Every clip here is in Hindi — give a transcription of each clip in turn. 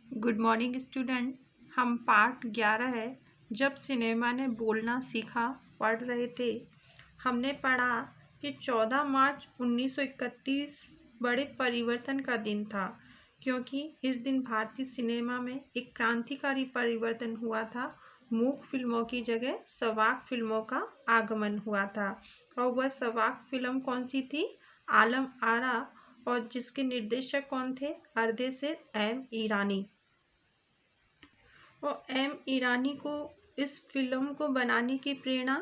Good morning student. हम पार्ट 11 है जब सिनेमा ने बोलना सीखा पढ़ रहे थे। हमने पढ़ा कि 14 मार्च 1931 बड़े परिवर्तन का दिन था, क्योंकि इस दिन भारतीय सिनेमा में एक क्रांतिकारी परिवर्तन हुआ था। मूक फिल्मों की जगह सवाक फिल्मों का आगमन हुआ था, और वह सवाक फिल्म कौन सी थी? आलम आरा। और जिसके निर्देशक कौन थे? अर्देशीर एम ईरानी। और एम ईरानी को इस फिल्म को बनाने की प्रेरणा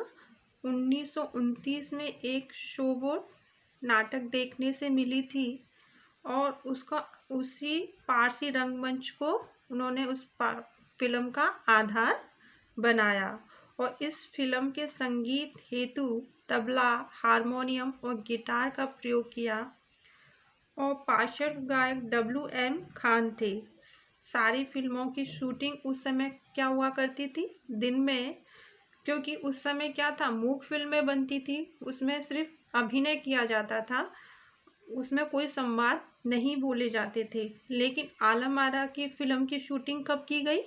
1929 में एक शोबोट नाटक देखने से मिली थी, और उसका उसी पारसी रंगमंच को उन्होंने उस फिल्म का आधार बनाया। और इस फिल्म के संगीत हेतु तबला, हारमोनियम और गिटार का प्रयोग किया, और पार्श्व गायक W.M. खान थे। सारी फिल्मों की शूटिंग उस समय क्या हुआ करती थी? दिन में, क्योंकि उस समय क्या था, मूक फिल्में बनती थी, उसमें सिर्फ अभिनय किया जाता था, उसमें कोई संवाद नहीं बोले जाते थे। लेकिन आलम आरा की फिल्म की शूटिंग कब की गई?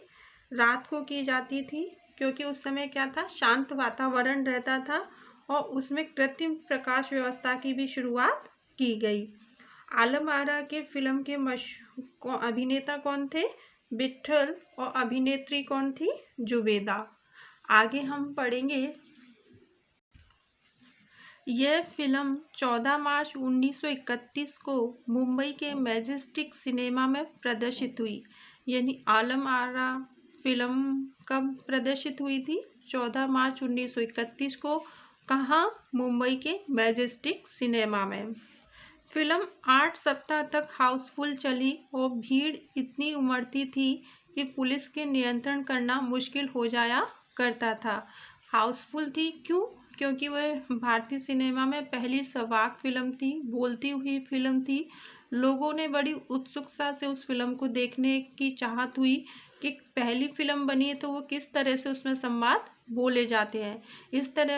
रात को की जाती थी, क्योंकि उस समय क्या था, शांत वातावरण रहता था, और उसमें कृत्रिम प्रकाश व्यवस्था की भी शुरुआत की गई। आलम आरा के फिल्म के अभिनेता कौन थे? विट्ठल। और अभिनेत्री कौन थी? जुबेदा। आगे हम पढ़ेंगे। यह फिल्म 14 मार्च 1931 को मुंबई के मैजेस्टिक सिनेमा में प्रदर्शित हुई। यानी आलम आरा फिल्म कब प्रदर्शित हुई थी? 14 मार्च 1931 को। कहाँ? मुंबई के मैजेस्टिक सिनेमा में। फिल्म 8 सप्ताह तक हाउसफुल चली, और भीड़ इतनी उमड़ती थी कि पुलिस के नियंत्रण करना मुश्किल हो जाया करता था। हाउसफुल थी क्यों? क्योंकि वह भारतीय सिनेमा में पहली सवाक फिल्म थी, बोलती हुई फिल्म थी। लोगों ने बड़ी उत्सुकता से उस फिल्म को देखने की चाहत हुई कि पहली फिल्म बनी है तो वो किस तरह से उसमें संवाद बोले जाते हैं। इस तरह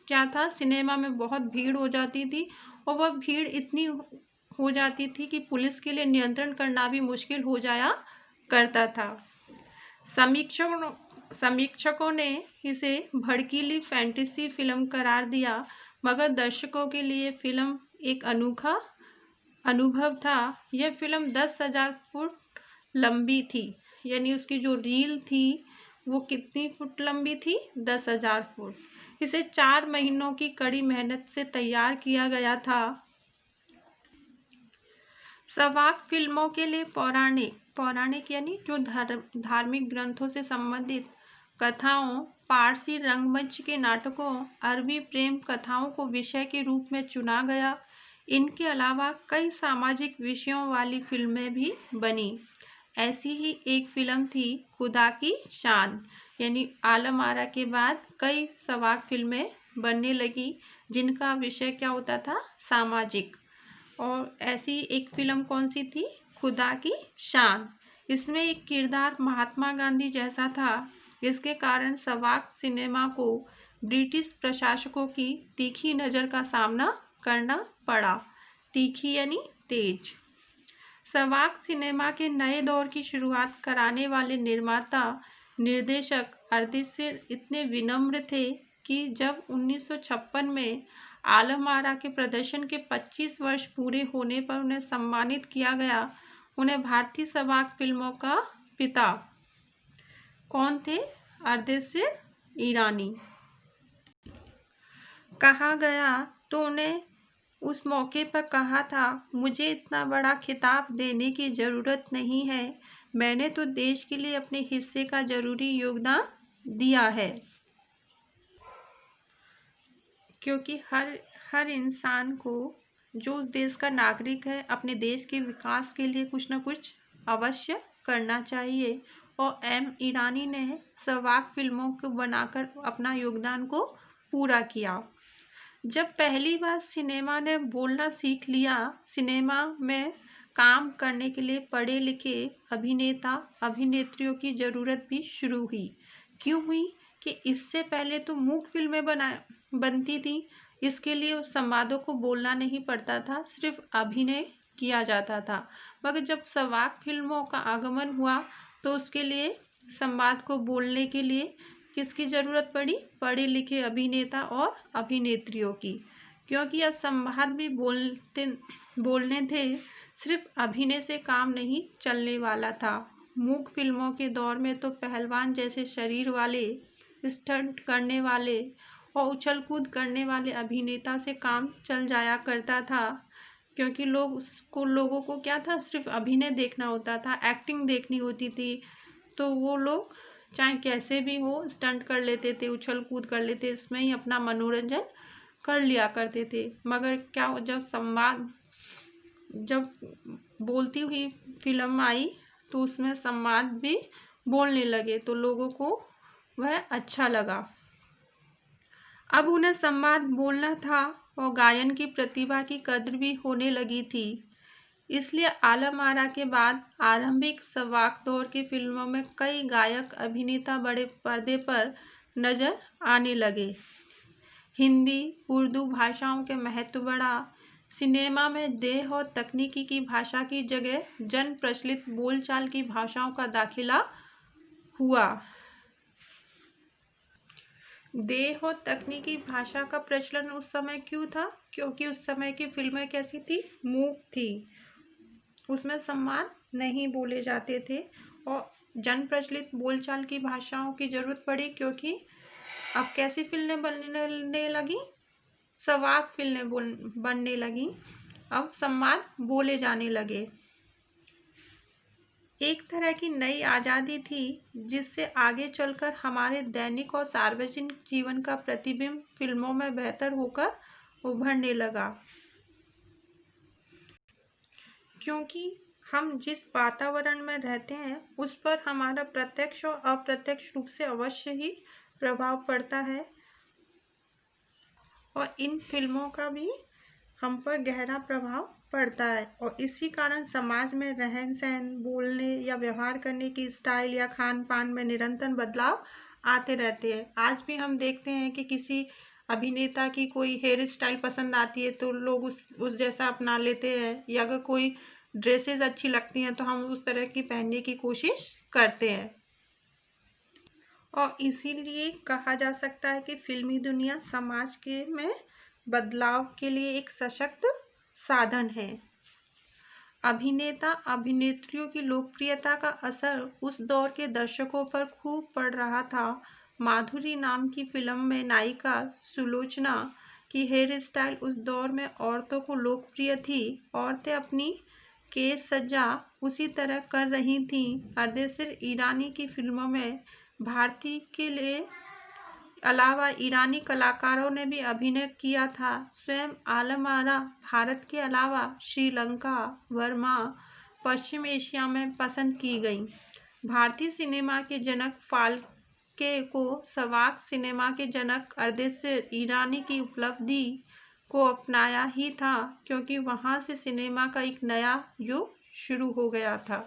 क्या था, सिनेमा में बहुत भीड़ हो जाती थी, और वह भीड़ इतनी हो जाती थी कि पुलिस के लिए नियंत्रण करना भी मुश्किल हो जाया करता था। समीक्षकों ने इसे भड़कीली फैंटेसी फिल्म करार दिया, मगर दर्शकों के लिए फिल्म एक अनोखा अनुभव था। यह फिल्म 10,000 फुट लंबी थी। यानी उसकी जो रील थी वो कितनी फुट लंबी थी? 10,000 फुट। इसे 4 महीनों की कड़ी मेहनत से तैयार किया गया था। सवाक फिल्मों के लिए पौराणिक यानी जो धार्मिक ग्रंथों से संबंधित कथाओं, पारसी रंगमंच के नाटकों, अरबी प्रेम कथाओं को विषय के रूप में चुना गया। इनके अलावा कई सामाजिक विषयों वाली फिल्में भी बनी। ऐसी ही एक फिल्म थी खुदा की शान। यानी आलम आरा के बाद कई सवाक फिल्में बनने लगी, जिनका विषय क्या होता था? सामाजिक। और ऐसी एक फिल्म कौन सी थी? खुदा की शान। इसमें एक किरदार महात्मा गांधी जैसा था। इसके कारण सवाक सिनेमा को ब्रिटिश प्रशासकों की तीखी नज़र का सामना करना पड़ा। तीखी यानी तेज। सवाक सिनेमा के नए दौर की शुरुआत कराने वाले निर्माता निर्देशक अर्देशीर इतने विनम्र थे कि जब 1956 में आलम आरा के प्रदर्शन के 25 वर्ष पूरे होने पर उन्हें सम्मानित किया गया। उन्हें भारतीय सवाक फिल्मों का पिता कौन थे? अर्देशीर ईरानी कहा गया, तो उन्हें उस मौके पर कहा था, मुझे इतना बड़ा खिताब देने की ज़रूरत नहीं है, मैंने तो देश के लिए अपने हिस्से का ज़रूरी योगदान दिया है। क्योंकि हर इंसान को, जो उस देश का नागरिक है, अपने देश के विकास के लिए कुछ न कुछ अवश्य करना चाहिए। और एम ईरानी ने सवाक फिल्मों को बनाकर अपना योगदान को पूरा किया। जब पहली बार सिनेमा ने बोलना सीख लिया, सिनेमा में काम करने के लिए पढ़े लिखे अभिनेता अभिनेत्रियों की ज़रूरत भी शुरू हुई। क्यों हुई? कि इससे पहले तो मूक फिल्में बनती थी। इसके लिए उस संवादों को बोलना नहीं पड़ता था, सिर्फ अभिनय किया जाता था। मगर जब सवाक फिल्मों का आगमन हुआ तो उसके लिए संवाद को बोलने के लिए किसकी ज़रूरत पड़ी? पढ़े लिखे अभिनेता और अभिनेत्रियों की, क्योंकि अब संवाद भी बोलने थे, सिर्फ अभिनय से काम नहीं चलने वाला था। मूक फिल्मों के दौर में तो पहलवान जैसे शरीर वाले, स्टंट करने वाले और उछल कूद करने वाले अभिनेता से काम चल जाया करता था, क्योंकि लोगों को क्या था, सिर्फ अभिनय देखना होता था, एक्टिंग देखनी होती थी। तो वो लोग चाहे कैसे भी हो स्टंट कर लेते थे, उछल कूद कर लेते, इसमें ही अपना मनोरंजन कर लिया करते थे। मगर क्या, जब बोलती हुई फिल्म आई तो उसमें संवाद भी बोलने लगे तो लोगों को वह अच्छा लगा। अब उन्हें संवाद बोलना था और गायन की प्रतिभा की कद्र भी होने लगी थी। इसलिए आलम आरा के बाद आरंभिक सवाक दौर की फिल्मों में कई गायक अभिनेता बड़े पर्दे पर नजर आने लगे। हिंदी उर्दू भाषाओं के महत्व बढ़ा। सिनेमा में देह और तकनीकी की भाषा की जगह जन प्रचलित बोलचाल की भाषाओं का दाखिला हुआ। देह और तकनीकी भाषा का प्रचलन उस समय क्यों था? क्योंकि उस समय की फिल्में कैसी थी? मूक थी, उसमें संवाद नहीं बोले जाते थे और जन प्रचलित बोलचाल की भाषाओं की जरूरत पड़ी, क्योंकि अब कैसी फिल्में बनने लगी? सवाक फिल्में बनने लगी, अब संवाद बोले जाने लगे। एक तरह की नई आज़ादी थी जिससे आगे चलकर हमारे दैनिक और सार्वजनिक जीवन का प्रतिबिंब फिल्मों में बेहतर होकर उभरने लगा। क्योंकि हम जिस वातावरण में रहते हैं उस पर हमारा प्रत्यक्ष और अप्रत्यक्ष रूप से अवश्य ही प्रभाव पड़ता है, और इन फिल्मों का भी हम पर गहरा प्रभाव पड़ता है। और इसी कारण समाज में रहन सहन, बोलने या व्यवहार करने की स्टाइल या खान पान में निरंतर बदलाव आते रहते हैं। आज भी हम देखते हैं कि किसी अभिनेता की कोई हेयर स्टाइल पसंद आती है तो लोग उस जैसा अपना लेते हैं, या अगर कोई ड्रेसेस अच्छी लगती हैं तो हम उस तरह की पहनने की कोशिश करते हैं। और इसीलिए कहा जा सकता है कि फिल्मी दुनिया समाज के में बदलाव के लिए एक सशक्त साधन है। अभिनेता अभिनेत्रियों की लोकप्रियता का असर उस दौर के दर्शकों पर खूब पड़ रहा था। माधुरी नाम की फिल्म में नायिका सुलोचना की हेयर स्टाइल उस दौर में औरतों को लोकप्रिय थी। औरतें अपनी केस सज्जा उसी तरह कर रही थीं। अर्देशीर ईरानी की फिल्मों में भारतीय के लिए अलावा ईरानी कलाकारों ने भी अभिनय किया था। स्वयं आलम आरा भारत के अलावा श्रीलंका, बर्मा, पश्चिम एशिया में पसंद की गई। भारतीय सिनेमा के जनक फाल्के को सवाक सिनेमा के जनक अर्देशीर ईरानी की उपलब्धि को अपनाया ही था, क्योंकि वहां से सिनेमा का एक नया युग शुरू हो गया था।